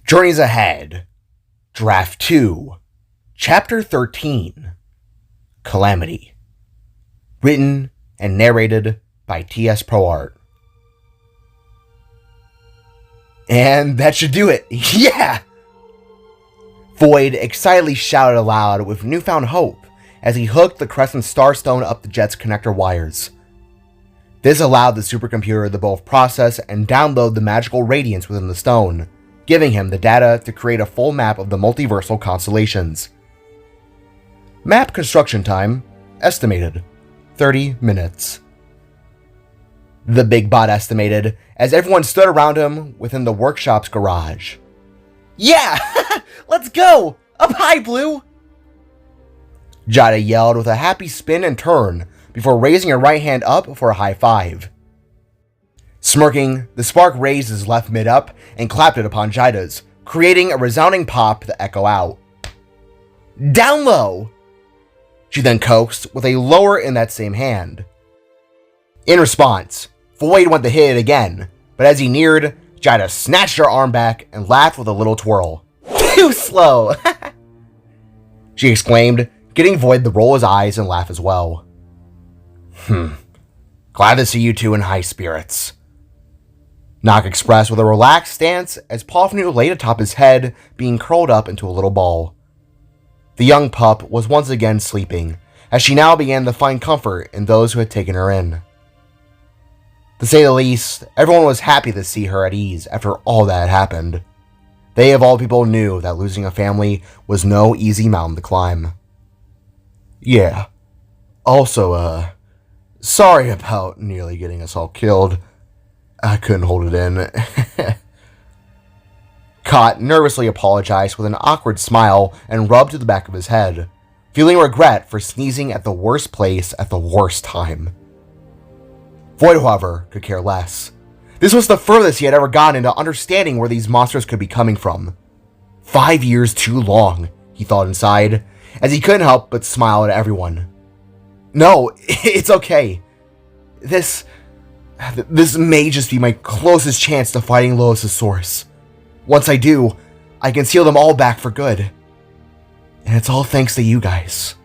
Journeys Ahead, Draft 2, Chapter 13, Calamity. Written and narrated by T.S. ProArt. And that should do it. Yeah! Void excitedly shouted aloud with newfound hope as he hooked the Crescent Starstone up the jet's connector wires. This allowed the supercomputer to both process and download the magical radiance within the stone, giving him the data to create a full map of the multiversal constellations. Map construction time estimated 30 minutes. The big bot estimated as everyone stood around him within the workshop's garage. Yeah! Let's go! Up high, Blue! Jada yelled with a happy spin and turn before raising her right hand up for a high five. Smirking, the spark raised his left mid up and clapped it upon Jada's, creating a resounding pop to echo out. Down low! She then coaxed with a lower in that same hand. In response, Void went to hit it again, but as he neared, Jada snatched her arm back and laughed with a little twirl. Too slow! She exclaimed, getting Void to roll his eyes and laugh as well. Glad to see you two in high spirits. Nock expressed with a relaxed stance as Pofnu laid atop his head, being curled up into a little ball. The young pup was once again sleeping, as she now began to find comfort in those who had taken her in. To say the least, everyone was happy to see her at ease after all that had happened. They of all people knew that losing a family was no easy mountain to climb. Yeah. Also, sorry about nearly getting us all killed. I couldn't hold it in. Cott nervously apologized with an awkward smile and rubbed to the back of his head, feeling regret for sneezing at the worst place at the worst time. Void, however, could care less. This was the furthest he had ever gotten into understanding where these monsters could be coming from. 5 years too long, he thought inside, as he couldn't help but smile at everyone. No, it's okay. This may just be my closest chance to fighting Lois' source. Once I do, I can seal them all back for good. And it's all thanks to you guys.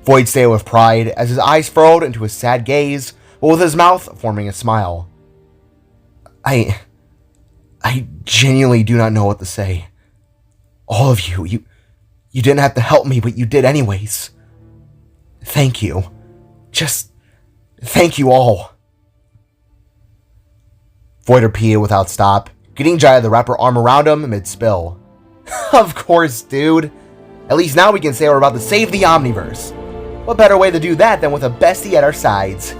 Void stared with pride as his eyes furrowed into a sad gaze, but with his mouth forming a smile. I genuinely do not know what to say. All of you, you didn't have to help me, but you did anyways. Thank you. Just thank you all. Void repeated without stop, getting Jaya to wrap her arm around him mid-spill. Of course, dude. At least now we can say we're about to save the Omniverse. What better way to do that than with a bestie at our sides?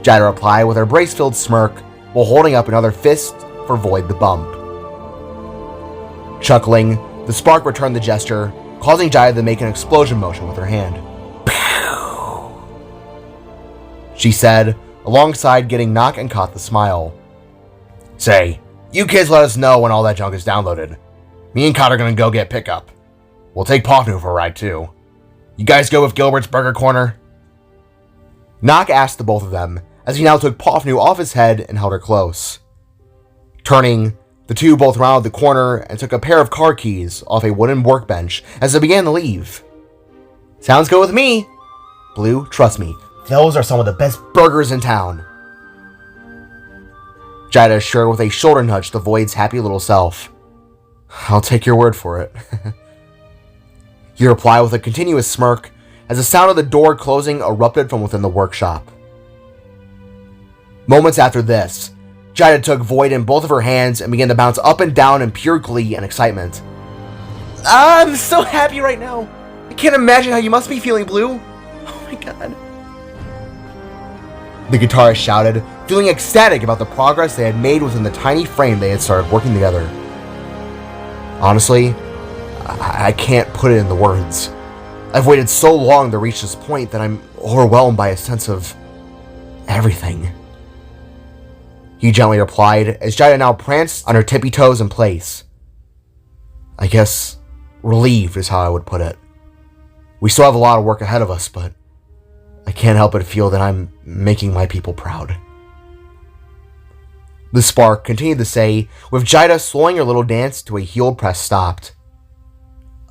Jada replied with her brace-filled smirk while holding up another fist for Void to bump. Chuckling, the spark returned the gesture, causing Jada to make an explosion motion with her hand. She said, alongside getting Nock and Caught the smile. Say, you kids let us know when all that junk is downloaded. Me and Caught are gonna go get pickup. We'll take Pofnu for a ride too. You guys go with Gilbert's Burger Corner? Nock asked the both of them, as he now took Pofnu off his head and held her close. Turning, the two both rounded the corner and took a pair of car keys off a wooden workbench as they began to leave. Sounds good with me. Blue, trust me, those are some of the best burgers in town. Jada assured with a shoulder nudge to Void's happy little self. I'll take your word for it. He replied with a continuous smirk as the sound of the door closing erupted from within the workshop. Moments after this, Jada took Void in both of her hands and began to bounce up and down in pure glee and excitement. I'm so happy right now. I can't imagine how you must be feeling, Blue. Oh my god. The guitarist shouted, feeling ecstatic about the progress they had made within the tiny frame they had started working together. Honestly, I can't put it in the words. I've waited so long to reach this point that I'm overwhelmed by a sense of everything. He gently replied as Jada now pranced on her tippy toes in place. I guess relieved is how I would put it. We still have a lot of work ahead of us, but I can't help but feel that I'm making my people proud. The spark continued to say, with Jida slowing her little dance to a heeled press stopped.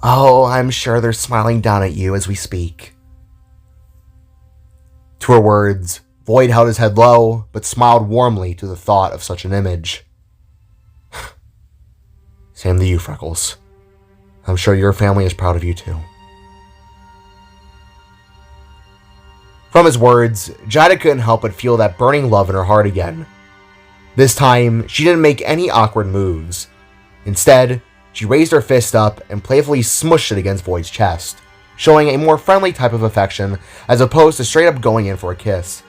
Oh, I'm sure they're smiling down at you as we speak. To her words, Void held his head low, but smiled warmly to the thought of such an image. Same to you, Freckles. I'm sure your family is proud of you too. From his words, Jida couldn't help but feel that burning love in her heart again. This time, she didn't make any awkward moves. Instead, she raised her fist up and playfully smushed it against Void's chest, showing a more friendly type of affection as opposed to straight up going in for a kiss.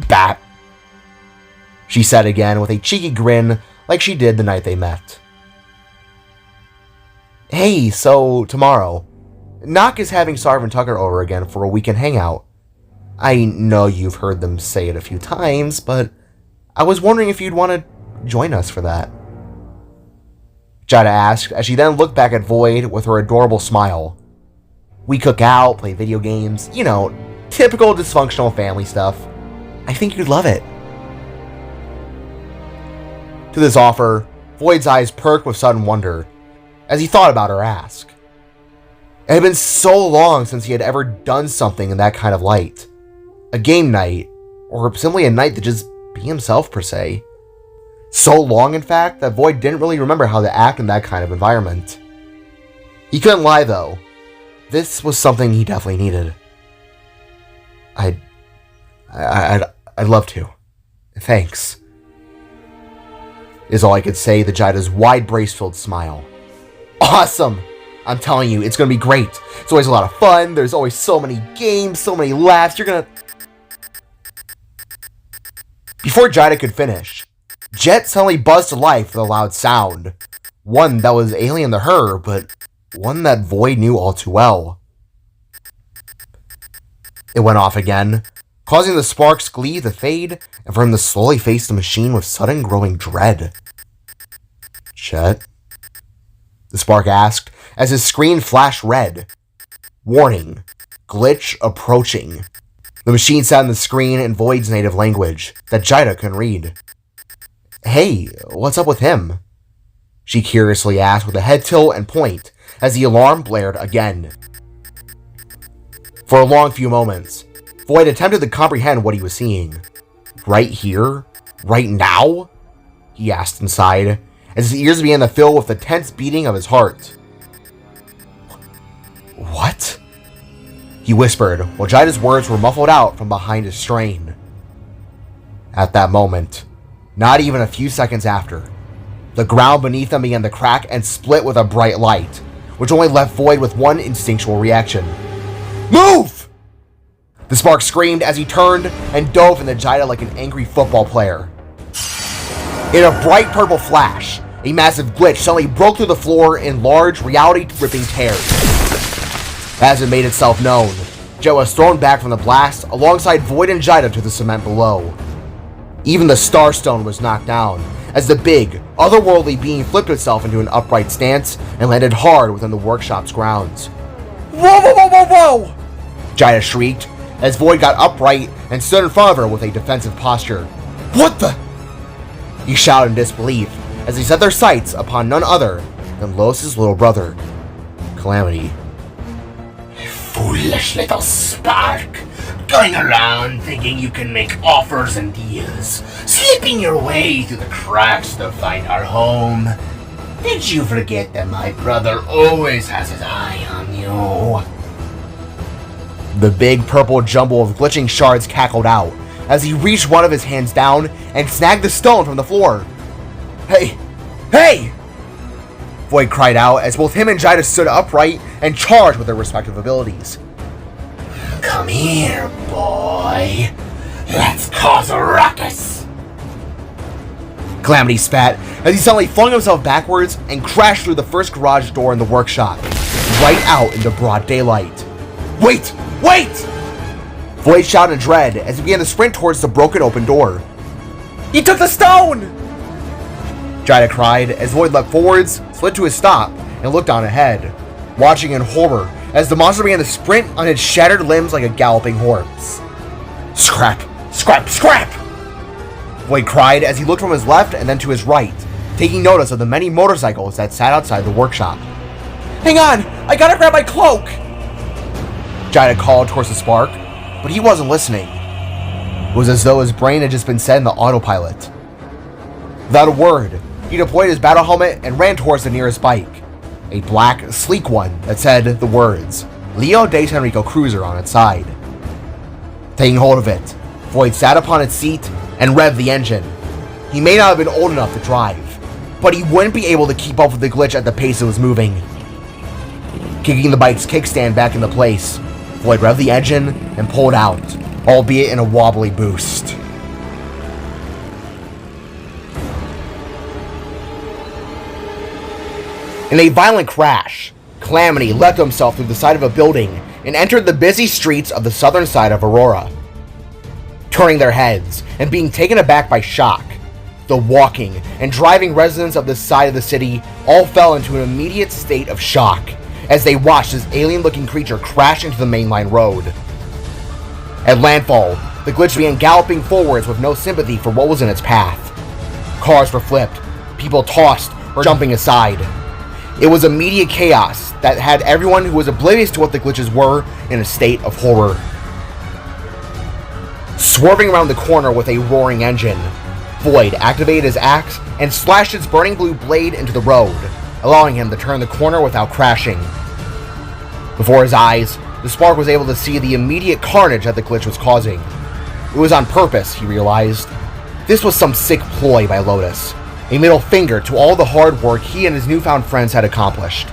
Bat, she said again with a cheeky grin like she did the night they met. Hey, so tomorrow, Nock is having Sarv and Tucker over again for a weekend hangout. I know you've heard them say it a few times, but I was wondering if you'd want to join us for that. Jida asked as she then looked back at Void with her adorable smile. We cook out, play video games, typical dysfunctional family stuff. I think you'd love it. To this offer, Void's eyes perked with sudden wonder as he thought about her ask. It had been so long since he had ever done something in that kind of light. A game night, or simply a night to just be himself per se. So long, in fact, that Void didn't really remember how to act in that kind of environment. He couldn't lie, though. This was something he definitely needed. I'd love to. Thanks. Is all I could say to Jida's wide brace-filled smile. Awesome! I'm telling you, it's gonna be great. It's always a lot of fun. There's always so many games, so many laughs. You're gonna... Before Jida could finish, Jet suddenly buzzed to life with a loud sound. One that was alien to her, but one that Void knew all too well. It went off again, causing the spark's glee to fade, and for him to slowly face the machine with sudden growing dread. Jet? The spark asked, as his screen flashed red. Warning. Glitch approaching. The machine said on the screen in Void's native language that Jida couldn't read. Hey, what's up with him? She curiously asked with a head tilt and point as the alarm blared again. For a long few moments, Void attempted to comprehend what he was seeing. Right here? Right now? He asked inside, as his ears began to fill with the tense beating of his heart. What? He whispered, while Jida's words were muffled out from behind his strain. At that moment, not even a few seconds after, the ground beneath them began to crack and split with a bright light, which only left Void with one instinctual reaction. Move! The spark screamed as he turned and dove into Jida like an angry football player. In a bright purple flash, a massive glitch suddenly broke through the floor in large, reality-ripping tears. As it made itself known, Jet was thrown back from the blast alongside Void and Jida to the cement below. Even the Starstone was knocked down, as the big, otherworldly being flipped itself into an upright stance and landed hard within the workshop's grounds. Whoa, whoa, whoa, whoa, whoa! Jida shrieked, as Void got upright and stood in front of her with a defensive posture. What the? He shouted in disbelief, as they set their sights upon none other than Lois's little brother, Calamity. Foolish little spark, going around thinking you can make offers and deals, slipping your way through the cracks to find our home. Did you forget that my brother always has his eye on you? The big purple jumble of glitching shards cackled out as he reached one of his hands down and snagged the stone from the floor. Hey! Hey! Void cried out as both him and Jida stood upright and charged with their respective abilities. Come here, boy. Let's cause a ruckus. Calamity spat as he suddenly flung himself backwards and crashed through the first garage door in the workshop, right out into broad daylight. Wait! Wait! Void shouted in dread as he began to sprint towards the broken open door. He took the stone! Jida cried as Void leapt forwards, slid to a stop, and looked on ahead, watching in horror as the monster began to sprint on its shattered limbs like a galloping horse. Scrap! Scrap! Scrap! Void cried as he looked from his left and then to his right, taking notice of the many motorcycles that sat outside the workshop. "Hang on! I gotta grab my cloak!" Jida called towards the spark, but he wasn't listening. It was as though his brain had just been set in the autopilot. Without a word, he deployed his battle helmet and ran towards the nearest bike, a black, sleek one that said the words, Leo de Sanrico Cruiser on its side. Taking hold of it, Void sat upon its seat and revved the engine. He may not have been old enough to drive, but he wouldn't be able to keep up with the glitch at the pace it was moving. Kicking the bike's kickstand back into place, Void revved the engine and pulled out, albeit in a wobbly boost. In a violent crash, Calamity leapt himself through the side of a building and entered the busy streets of the southern side of Aurora. Turning their heads and being taken aback by shock, the walking and driving residents of this side of the city all fell into an immediate state of shock as they watched this alien-looking creature crash into the mainline road. At landfall, the glitch began galloping forwards with no sympathy for what was in its path. Cars were flipped, people tossed or jumping aside. It was immediate chaos that had everyone who was oblivious to what the glitches were in a state of horror. Swerving around the corner with a roaring engine, Void activated his axe and slashed its burning blue blade into the road, allowing him to turn the corner without crashing. Before his eyes, the spark was able to see the immediate carnage that the glitch was causing. It was on purpose, he realized. This was some sick ploy by Lotus, a middle finger to all the hard work he and his newfound friends had accomplished.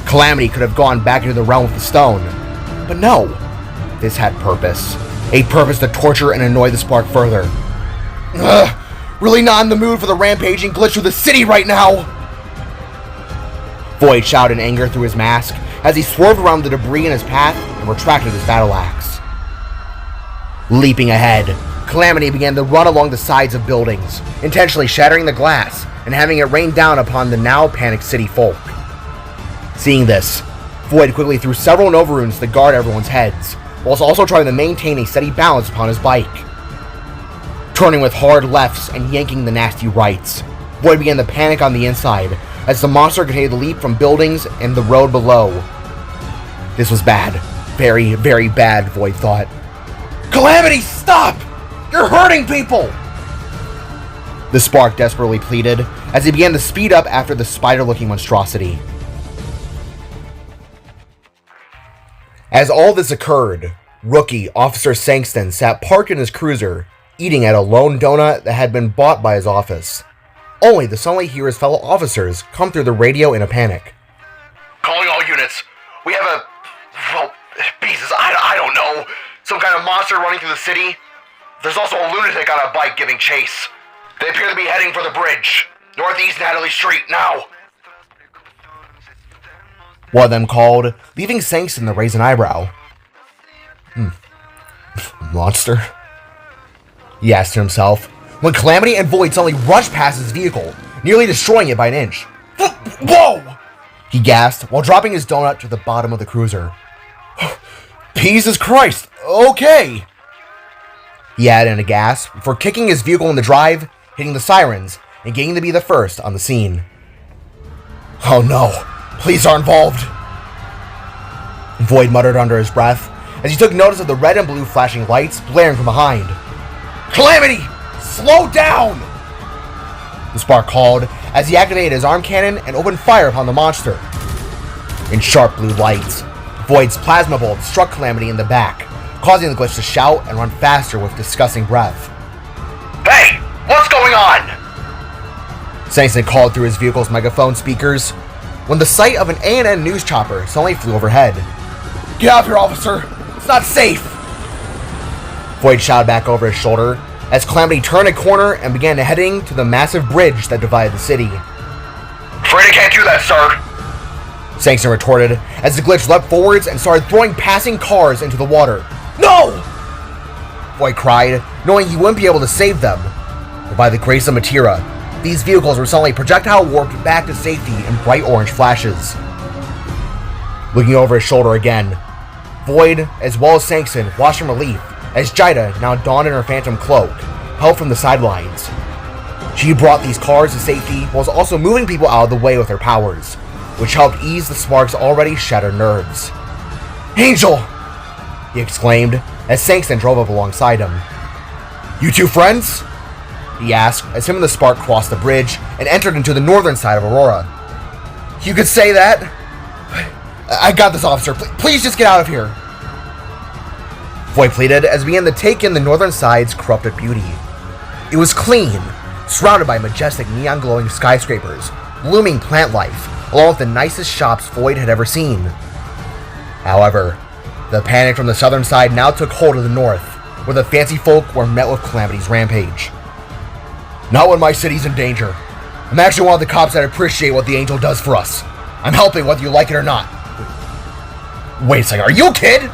Calamity could have gone back into the realm with the stone, but no, this had purpose. A purpose to torture and annoy the spark further. Ugh, really not in the mood for the rampaging glitch through the city right now! Void shouted in anger through his mask as he swerved around the debris in his path and retracted his battle axe. Leaping ahead, Calamity began to run along the sides of buildings, intentionally shattering the glass and having it rain down upon the now panicked city folk. Seeing this, Void quickly threw several Nova runes to guard everyone's heads, whilst also trying to maintain a steady balance upon his bike. Turning with hard lefts and yanking the nasty rights, Void began to panic on the inside as the monster continued to leap from buildings and the road below. This was bad. Very, very bad, Void thought. Calamity, stop! You're hurting people! The spark desperately pleaded as he began to speed up after the spider-looking monstrosity. As all this occurred, rookie Officer Sankston sat parked in his cruiser, eating at a lone donut that had been bought by his office. Only to suddenly hear his fellow officers come through the radio in a panic. Calling all units. We have a... well, pieces, I don't know. Some kind of monster running through the city. There's also a lunatic on a bike giving chase. They appear to be heading for the bridge. Northeast Natalie Street, now. One of them called, leaving Sankston to raise an eyebrow. Monster? He asked himself, when Calamity and Void suddenly rushed past his vehicle, nearly destroying it by an inch. Whoa! He gasped while dropping his donut to the bottom of the cruiser. Jesus Christ, okay! He added in a gasp before kicking his vehicle in the drive, hitting the sirens, and getting to be the first on the scene. Oh no, police are involved! Void muttered under his breath as he took notice of the red and blue flashing lights blaring from behind. Calamity! Slow down! The spark called as he activated his arm cannon and opened fire upon the monster. In sharp blue lights, Void's plasma bolt struck Calamity in the back, causing the glitch to shout and run faster with disgusting breath. Hey! What's going on? Sankston called through his vehicle's megaphone speakers when the sight of an A&N news chopper suddenly flew overhead. Get out of here, officer! It's not safe! Void shouted back over his shoulder as Calamity turned a corner and began heading to the massive bridge that divided the city. Afraid I can't do that, sir. Sankston retorted as the glitch leapt forwards and started throwing passing cars into the water. No! Void cried, knowing he wouldn't be able to save them. But by the grace of Matira, these vehicles were suddenly projectile warped back to safety in bright orange flashes. Looking over his shoulder again, Void, as well as Sankston, watched in relief as Jida now donned in her phantom cloak, help from the sidelines. She brought these cars to safety while also moving people out of the way with her powers, which helped ease the Spark's already shattered nerves. "Angel!" he exclaimed as Sankston drove up alongside him. "You two friends?" he asked as him and the Spark crossed the bridge and entered into the northern side of Aurora. "You could say that. I got this, officer. Please just get out of here," Void pleaded as he began to take in the northern side's corrupted beauty. It was clean, surrounded by majestic neon-glowing skyscrapers, blooming plant life, along with the nicest shops Void had ever seen. However, the panic from the southern side now took hold of the north, where the fancy folk were met with Calamity's rampage. "Not when my city's in danger. I'm actually one of the cops that appreciate what the Angel does for us. I'm helping whether you like it or not." "Wait a second, are you a kid?"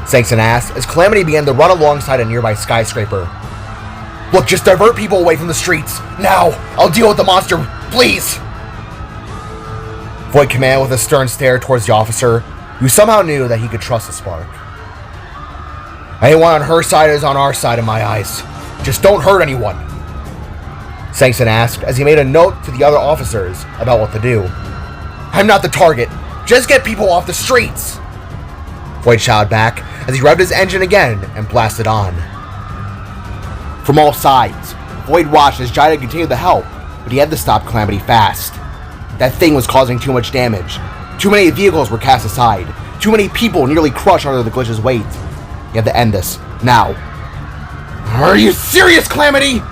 Sankston asked as Calamity began to run alongside a nearby skyscraper. "Look, just divert people away from the streets. Now! I'll deal with the monster, please!" Void commanded with a stern stare towards the officer, who somehow knew that he could trust the Spark. "Anyone on her side is on our side in my eyes. Just don't hurt anyone," Sankston asked as he made a note to the other officers about what to do. "I'm not the target. Just get people off the streets!" Void shouted back as he revved his engine again and blasted on. From all sides, Void watched as Jida continued to help, but he had to stop Calamity fast. That thing was causing too much damage. Too many vehicles were cast aside. Too many people nearly crushed under the glitch's weight. He had to end this, now. "Are you serious, Calamity?"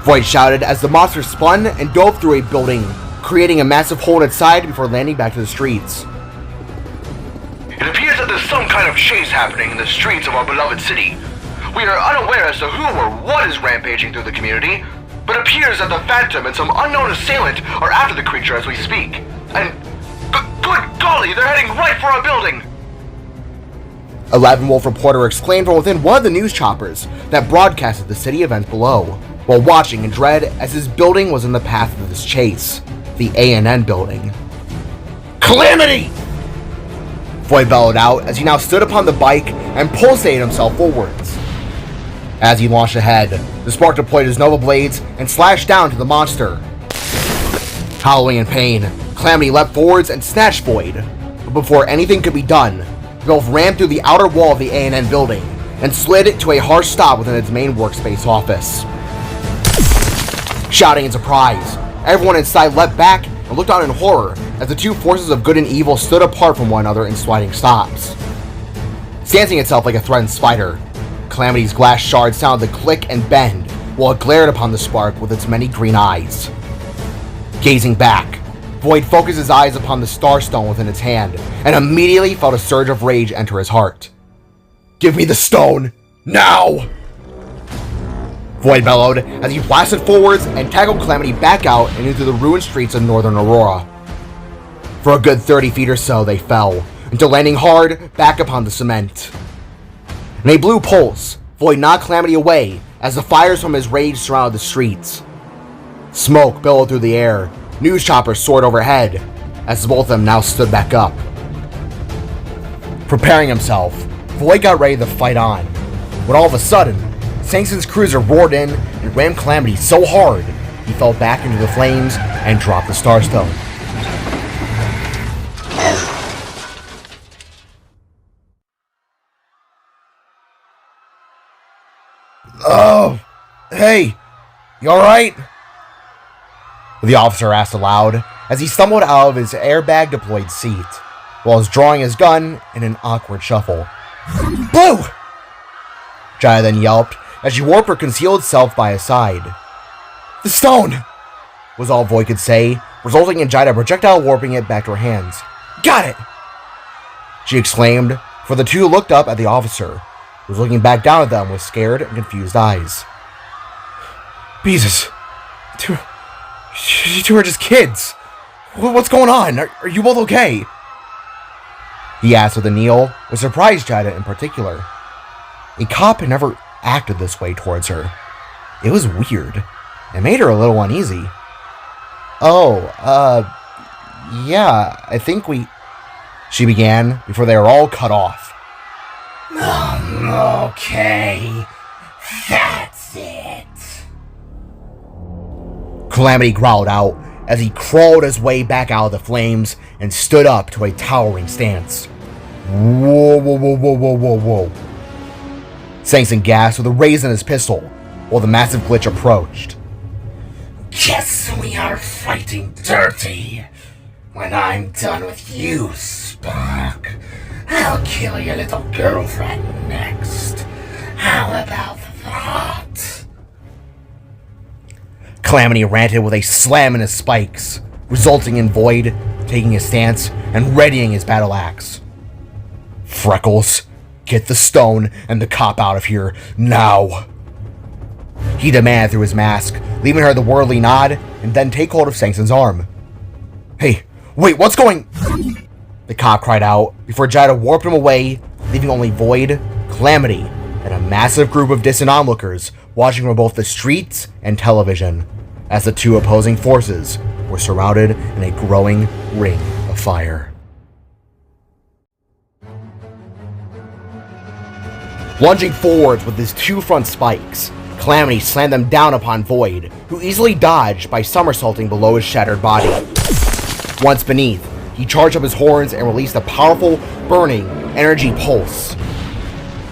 Void shouted as the monster spun and dove through a building, creating a massive hole in its side before landing back to the streets. "It appears that there's some kind of chase happening in the streets of our beloved city. We are unaware as to who or what is rampaging through the community, but it appears that the Phantom and some unknown assailant are after the creature as we speak. And, good golly, they're heading right for our building!" A Wolf reporter exclaimed from within one of the news choppers that broadcasted the city events below, while watching in dread as his building was in the path of this chase, the A&N building. "Calamity!" Void bellowed out as he now stood upon the bike and pulsated himself forwards. As he launched ahead, the Spark deployed his Nova Blades and slashed down to the monster. Howling in pain, Calamity leapt forwards and snatched Void, but before anything could be done, they both ran through the outer wall of the A&N building and slid it to a harsh stop within its main workspace office. Shouting in surprise, everyone inside leapt back and looked on in horror as the two forces of good and evil stood apart from one another in sliding stops. Stancing itself like a threatened spider, Calamity's glass shards sounded to click and bend while it glared upon the Spark with its many green eyes. Gazing back, Void focused his eyes upon the Starstone within its hand and immediately felt a surge of rage enter his heart. "Give me the stone! Now!" Void bellowed as he blasted forwards and tackled Calamity back out and into the ruined streets of northern Aurora. For a good 30 feet or so they fell, until landing hard back upon the cement. In a blue pulse, Void knocked Calamity away as the fires from his rage surrounded the streets. Smoke billowed through the air, news choppers soared overhead, as both of them now stood back up. Preparing himself, Void got ready to fight on, when all of a sudden, Sankston's cruiser roared in and rammed Calamity so hard, he fell back into the flames and dropped the Starstone. "Oh, hey, you alright?" the officer asked aloud as he stumbled out of his airbag-deployed seat, while drawing his gun in an awkward shuffle. "Blue!" Jaya then yelped as she warped or concealed itself by his side. "The stone!" was all Void could say, resulting in Jida projectile warping it back to her hands. "Got it!" she exclaimed, for the two looked up at the officer, who was looking back down at them with scared and confused eyes. "Jesus, you two are just kids. What's going on? Are you both okay?" he asked with a kneel, which surprised Jida in particular. A cop had never acted this way towards her. It was weird. It made her a little uneasy. Yeah, I think she began before they were all cut off. Okay. That's it. Calamity growled out as he crawled his way back out of the flames and stood up to a towering stance. Whoa, whoa, whoa, whoa, whoa, whoa, whoa. Sangson gasped with a raise in his pistol while the massive glitch approached. Guess we are fighting dirty. When I'm done with you, Spark, I'll kill your little girlfriend next. How about that? Calamity ranted with a slam in his spikes, resulting in Void taking his stance and readying his battle axe. Freckles, get the stone and the cop out of here, now! He demanded through his mask, leaving her the worldly nod, and then take hold of Sangson's arm. Hey, wait, what's going... The cop cried out, before Jida warped him away, leaving only Void, Calamity, and a massive group of distant onlookers watching from both the streets and television, as the two opposing forces were surrounded in a growing ring of fire. Lunging forwards with his two front spikes, Calamity slammed them down upon Void, who easily dodged by somersaulting below his shattered body. Once beneath, he charged up his horns and released a powerful, burning energy pulse.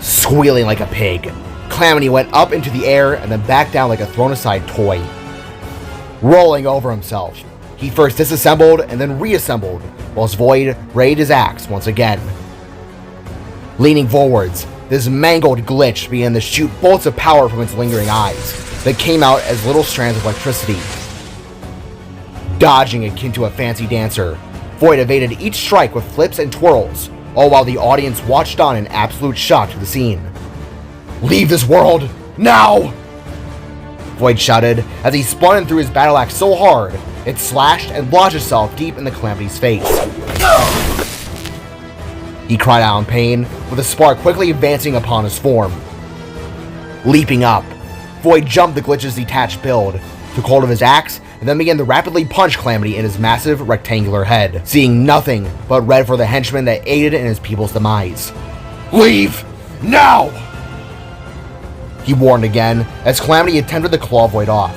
Squealing like a pig, Calamity went up into the air and then back down like a thrown-aside toy. Rolling over himself, he first disassembled and then reassembled, whilst Void raided his axe once again. Leaning forwards, this mangled glitch began to shoot bolts of power from its lingering eyes that came out as little strands of electricity. Dodging akin to a fancy dancer, Void evaded each strike with flips and twirls, all while the audience watched on in absolute shock to the scene. Leave this world, now! Void shouted as he spun and threw his battle axe so hard, it slashed and lodged itself deep in the Calamity's face. He cried out in pain, with a spark quickly advancing upon his form. Leaping up, Void jumped the glitch's detached build, took hold of his axe, and then began to rapidly punch Calamity in his massive rectangular head, seeing nothing but red for the henchman that aided in his people's demise. Leave! Now! He warned again, as Calamity attempted to claw Void off.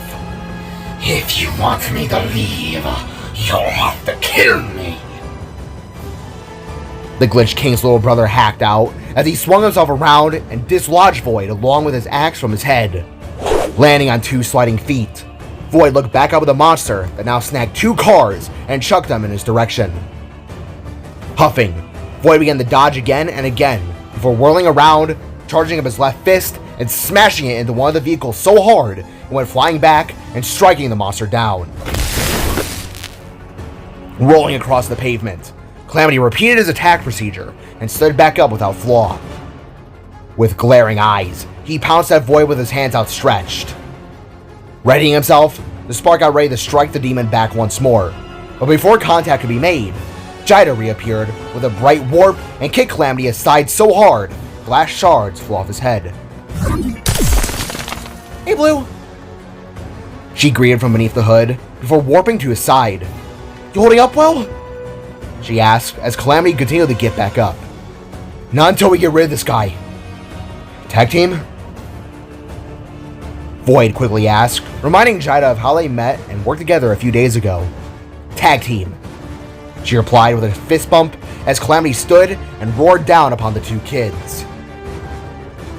If you want me to leave, you'll have to kill me. The Glitch King's little brother hacked out as he swung himself around and dislodged Void along with his axe from his head. Landing on two sliding feet, Void looked back up at the monster that now snagged two cars and chucked them in his direction. Huffing, Void began to dodge again and again before whirling around, charging up his left fist and smashing it into one of the vehicles so hard it went flying back and striking the monster down. Rolling across the pavement, Calamity repeated his attack procedure and stood back up without flaw. With glaring eyes, he pounced at Void with his hands outstretched. Readying himself, the Spark got ready to strike the demon back once more, but before contact could be made, Jida reappeared with a bright warp and kicked Calamity aside so hard, glass shards flew off his head. Hey, Blue! She greeted from beneath the hood before warping to his side. You holding up well? She asked as Calamity continued to get back up. Not until we get rid of this guy. Tag team? Void quickly asked, reminding Jida of how they met and worked together a few days ago. Tag team. She replied with a fist bump as Calamity stood and roared down upon the two kids.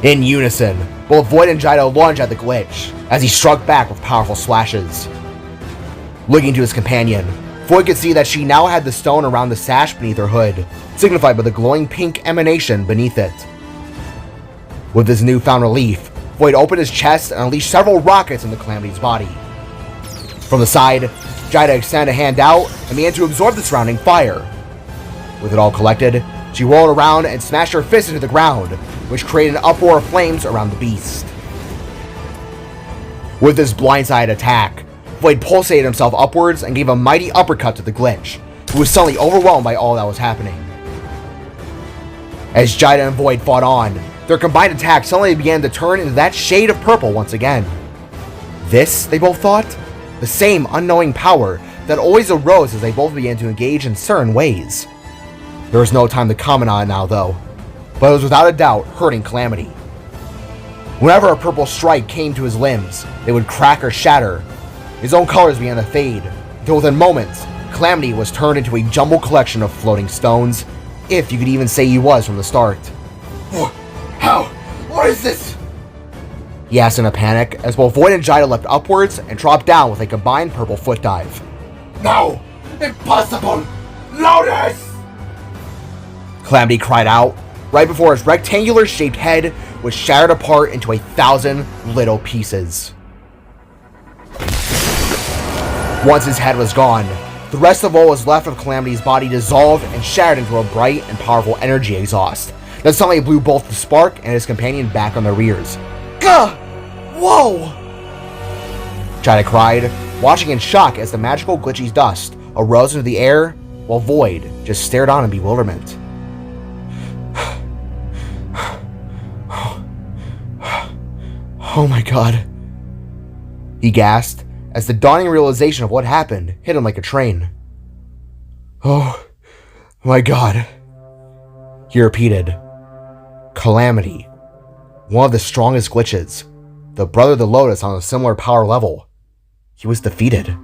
In unison, both Void and Jida lunged at the Glitch as he struck back with powerful slashes. Looking to his companion, Void could see that she now had the stone around the sash beneath her hood, signified by the glowing pink emanation beneath it. With this newfound relief, Void opened his chest and unleashed several rockets into Calamity's body. From the side, Jida extended a hand out and began to absorb the surrounding fire. With it all collected, she rolled around and smashed her fist into the ground, which created an uproar of flames around the beast. With this blindside attack, Void pulsated himself upwards and gave a mighty uppercut to the Glitch, who was suddenly overwhelmed by all that was happening. As Jida and Void fought on, their combined attack suddenly began to turn into that shade of purple once again. This, they both thought, the same unknowing power that always arose as they both began to engage in certain ways. There was no time to comment on it now, though, but it was without a doubt hurting Calamity. Whenever a purple strike came to his limbs, they would crack or shatter. His own colors began to fade, until within moments, Calamity was turned into a jumbled collection of floating stones, if you could even say he was from the start. How? What is this? He asked in a panic, as both Void and Jida leapt upwards and dropped down with a combined purple foot dive. No! Impossible! Lotus! Calamity cried out, right before his rectangular-shaped head was shattered apart into 1,000 little pieces. Once his head was gone, the rest of what was left of Calamity's body dissolved and shattered into a bright and powerful energy exhaust that suddenly blew both the Spark and his companion back on their rears. Gah! Whoa! Jida cried, watching in shock as the magical glitchy dust arose into the air, while Void just stared on in bewilderment. Oh my god. He gasped as the dawning realization of what happened hit him like a train. Oh my god. He repeated. Calamity. One of the strongest glitches. The brother of the Lotus on a similar power level. He was defeated.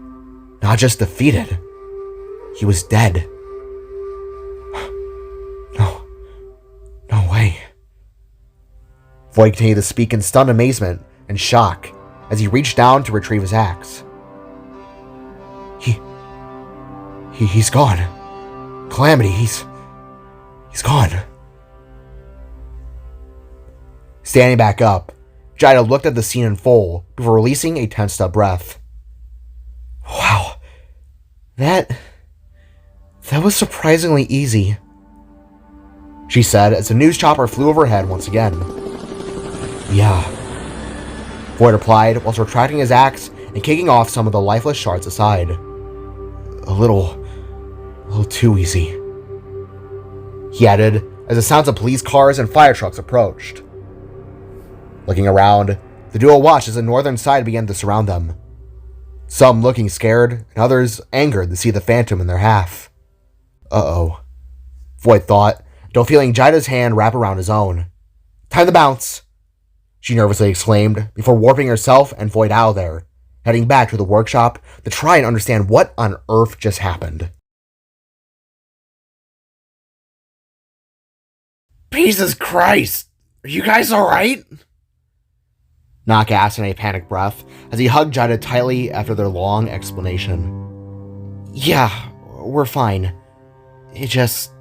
Not just defeated. He was dead. No way. Void continued to speak in stunned amazement and shock as he reached down to retrieve his axe. He's gone. Calamity, he's gone. Standing back up, Jida looked at the scene in full before releasing a tensed-up breath. Wow. That was surprisingly easy, she said as the news chopper flew overhead once again. Yeah, Void replied whilst retracting his axe and kicking off some of the lifeless shards aside. A little too easy, he added as the sounds of police cars and fire trucks approached. Looking around, the duo watched as the northern side began to surround them. Some looking scared, and others angered to see the Phantom in their half. Uh-oh, Void thought, until feeling Jida's hand wrap around his own. Time to bounce, she nervously exclaimed, before warping herself and Void out of there, heading back to the workshop to try and understand what on earth just happened. Jesus Christ! Are you guys alright? Nock asked in a panicked breath as he hugged Jida tightly after their long explanation. Yeah, we're fine. It just...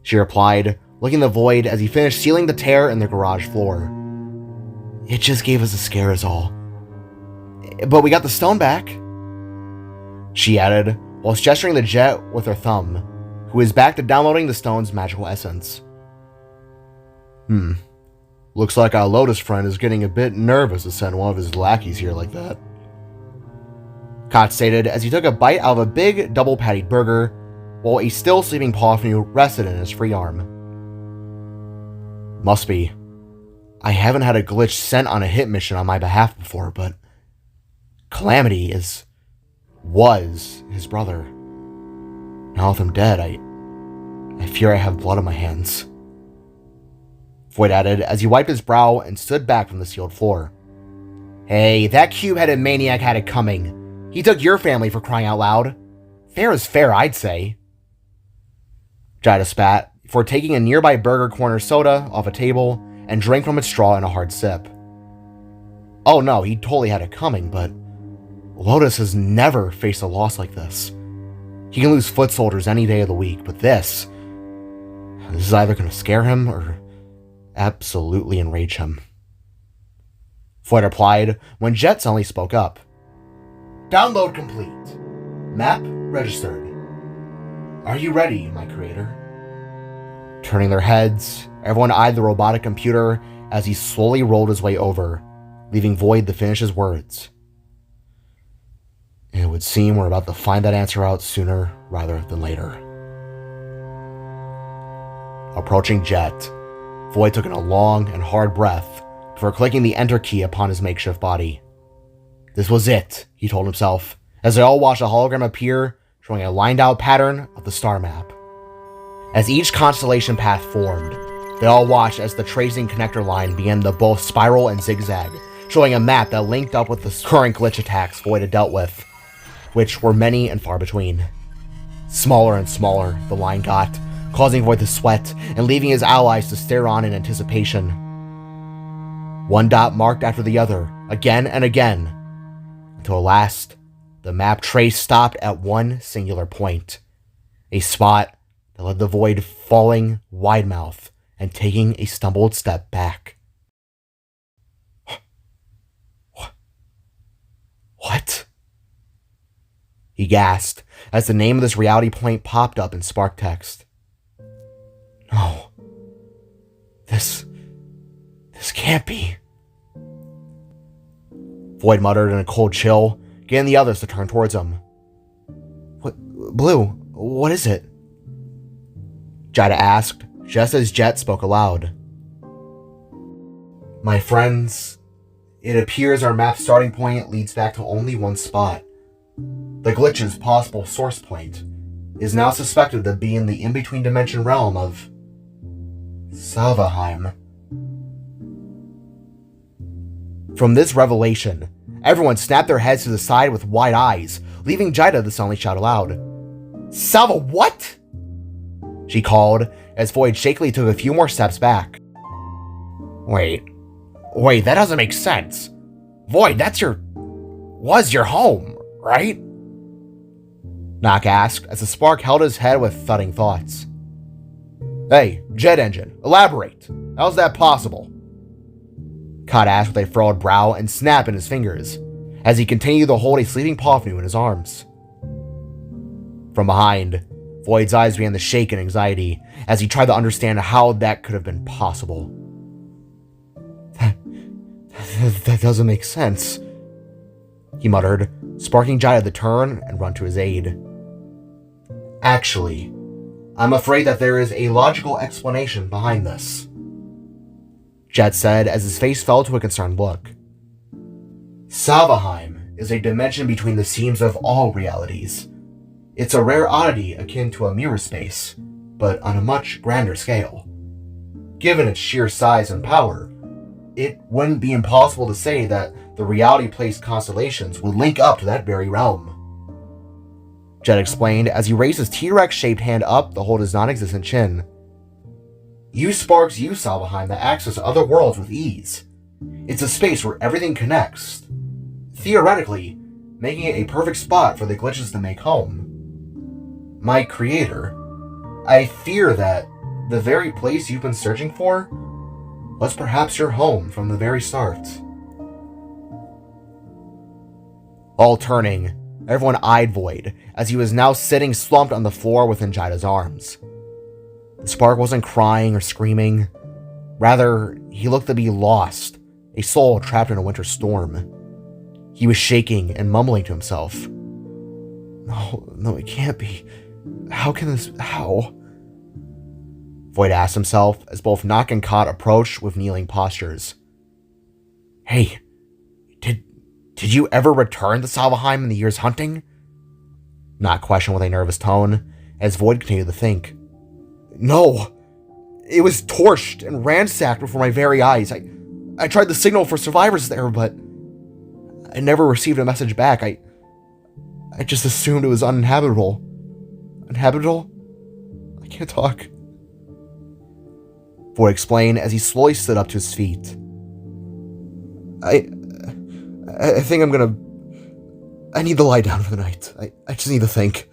she replied, looking at the Void as he finished sealing the tear in the garage floor. It just gave us a scare is all. But we got the stone back, she added, whilst gesturing the Jet with her thumb, who is back to downloading the stone's magical essence. Looks like our Lotus friend is getting a bit nervous to send one of his lackeys here like that, Koch stated as he took a bite out of a big double-pattied burger, while a still sleeping Pawfnew rested in his free arm. Must be. I haven't had a glitch sent on a hit mission on my behalf before, but Calamity was his brother. Now with him dead, I fear I have blood on my hands, Void added as he wiped his brow and stood back from the sealed floor. Hey, that cube-headed maniac had it coming. He took your family for crying out loud. Fair is fair, I'd say. Jida spat before taking a nearby burger corner soda off a table and drank from its straw in a hard sip. Oh no, he totally had it coming, but Lotus has never faced a loss like this. He can lose foot soldiers any day of the week, but this is either going to scare him or absolutely enrage him, Void replied when Jet suddenly spoke up. Download complete. Map registered. Are you ready, my creator? Turning their heads, everyone eyed the robotic computer as he slowly rolled his way over, leaving Void to finish his words. It would seem we're about to find that answer out sooner rather than later. Approaching Jet, Void took in a long and hard breath before clicking the enter key upon his makeshift body. This was it, he told himself, as they all watched a hologram appear, showing a lined-out pattern of the star map. As each constellation path formed, They all watched as the tracing connector line began to both spiral and zigzag, showing a map that linked up with the current glitch attacks Void had dealt with, which were many and far between. Smaller and smaller, the line got, causing Void to sweat and leaving his allies to stare on in anticipation. One dot marked after the other, again and again, until at last, the map trace stopped at one singular point, a spot that led the Void falling wide-mouthed and taking a stumbled step back. What? He gasped as the name of this reality point popped up in spark text. No. This can't be. Void muttered in a cold chill, getting the others to turn towards him. Blue, what is it? Jida asked, just as Jet spoke aloud. My friends, it appears our map's starting point leads back to only one spot. The glitch's possible source point is now suspected to be in the in-between dimension realm of Salvaheim. From this revelation, everyone snapped their heads to the side with wide eyes, leaving Jida to suddenly shout aloud. Salva what? She called, as Void shakily took a few more steps back. Wait, that doesn't make sense. Void, was your home, right? Nock asked, as the spark held his head with thudding thoughts. Hey, jet engine, elaborate. How's that possible? Cod asked with a furrowed brow and snap in his fingers, as he continued to hold a sleeping Pofnu in his arms. From behind, Void's eyes began to shake in anxiety as he tried to understand how that could have been possible. That doesn't make sense, he muttered, sparking Jida to turn and run to his aid. Actually, I'm afraid that there is a logical explanation behind this, Jet said as his face fell to a concerned look. Salvaheim is a dimension between the seams of all realities. It's a rare oddity akin to a mirror space, but on a much grander scale. Given its sheer size and power, it wouldn't be impossible to say that the reality-placed constellations would link up to that very realm. Jet explained as he raised his T-Rex-shaped hand up to hold his non-existent chin. Use sparks use Salvaheim to access other worlds with ease. It's a space where everything connects, theoretically making it a perfect spot for the glitches to make home. My creator, I fear that the very place you've been searching for was perhaps your home from the very start. All turning, everyone eyed Void as he was now sitting slumped on the floor within Jida's arms. The spark wasn't crying or screaming. Rather, he looked to be lost, a soul trapped in a winter storm. He was shaking and mumbling to himself. No, it can't be. How? Void asked himself as both Nock and Cod approached with kneeling postures. Hey, did you ever return to Salvaheim in the year's hunting? Nock questioned with a nervous tone, as Void continued to think. No, it was torched and ransacked before my very eyes. I tried to signal for survivors there, but I never received a message back. I just assumed it was uninhabitable. Uninhabitable? I can't talk. Void explained as he slowly stood up to his feet. I think I need to lie down for the night. I just need to think.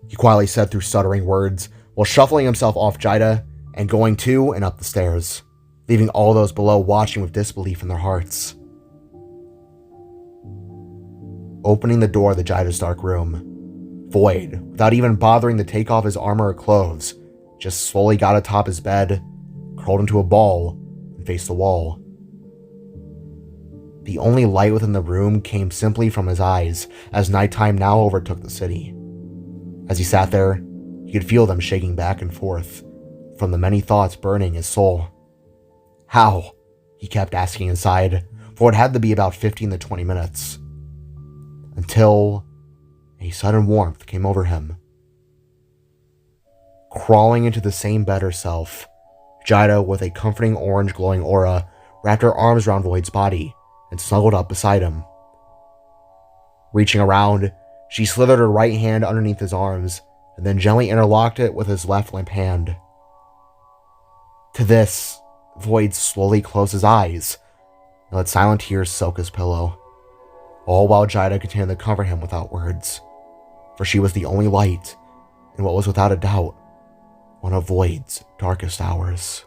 He quietly said through stuttering words, while shuffling himself off Jida and going to and up the stairs, leaving all those below watching with disbelief in their hearts. Opening the door to Jida's dark room, Void, without even bothering to take off his armor or clothes, just slowly got atop his bed, curled into a ball, and faced the wall. The only light within the room came simply from his eyes, as nighttime now overtook the city. As he sat there, he could feel them shaking back and forth, from the many thoughts burning his soul. How? He kept asking inside, for it had to be about 15 to 20 minutes. Until a sudden warmth came over him. Crawling into the same bed herself, Jida, with a comforting orange glowing aura, wrapped her arms around Void's body and snuggled up beside him. Reaching around, she slithered her right hand underneath his arms and then gently interlocked it with his left limp hand. To this, Void slowly closed his eyes and let silent tears soak his pillow, all while Jida continued to comfort him without words, for she was the only light in what was without a doubt one of Void's darkest hours.